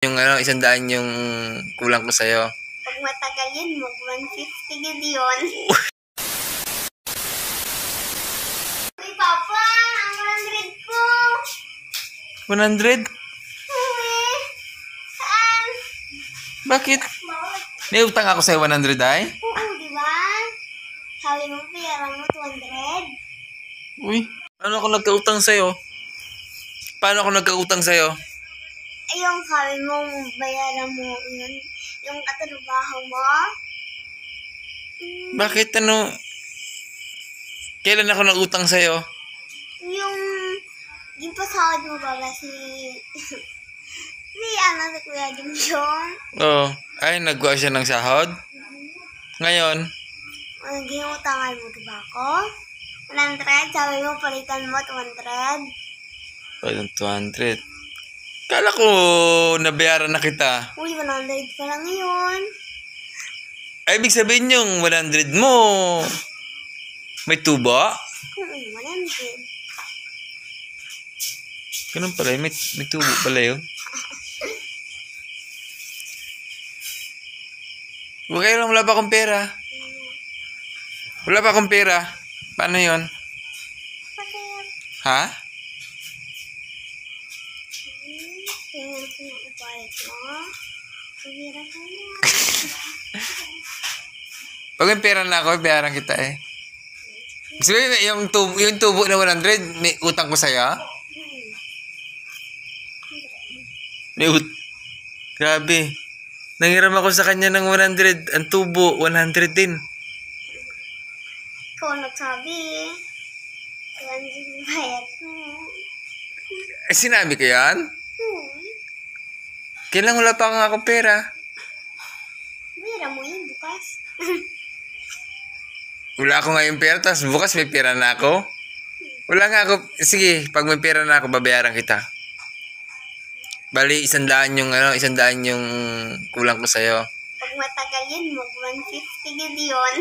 Yung 100 yung kulang ko sa'yo. Pag matagal yun, mag-150 yun. Uy, Papa! Ang 100 ko! 100? Saan? Bakit? May utang ako sa'yo 100 ay? Oo, di ba? Sabi mo, pera mo 200. Uy, paano ako nagkautang sa'yo? Paano ako nagkautang sa'yo? Ay, yung sabi mo, bayaran mo yun. Yung katrabaho mo. Bakit kailan ako nagutang sa'yo? Yung pasahod mo ba si si Kuya Jumjong? Oo. Ay, nagkuha siya ng sahod? Ngayon? Ginutangan mo diba ako? 100, sabi mo palitan mo 200. Walang 200. Kala ko nabayaran na kita. Uy, 100 pa lang yun. Ay, ibig sabihin yung 100 mo, may tubo? 100. Ganun pala, may tubo pala yun. Okay lang, wala pa akong pera. Wala pa akong pera. Paano yun? Bakit? Ha? Tingnan ko yung ipalit mo. Pagkira ka na. Pag may pera na ako, bayaran kita eh. Sabi, yung tubo na 100, may utang ko sa'yo? Grabe. Nangiram ako sa kanya ng 100. Ang tubo, 100 din. Ikaw nagsabi. 200 bayad mo. Eh, sinabi ko yan? Kailan wala pa nga ako pera? Bira mo yun bukas. Wala ako ngayon pera, tapos bukas may pera na ako. Wala nga ako. Sige, pag may pera na ako, babayaran kita. Bali, 100 yung kulang ko sa'yo. Pag matagal yun, mag-150 yun.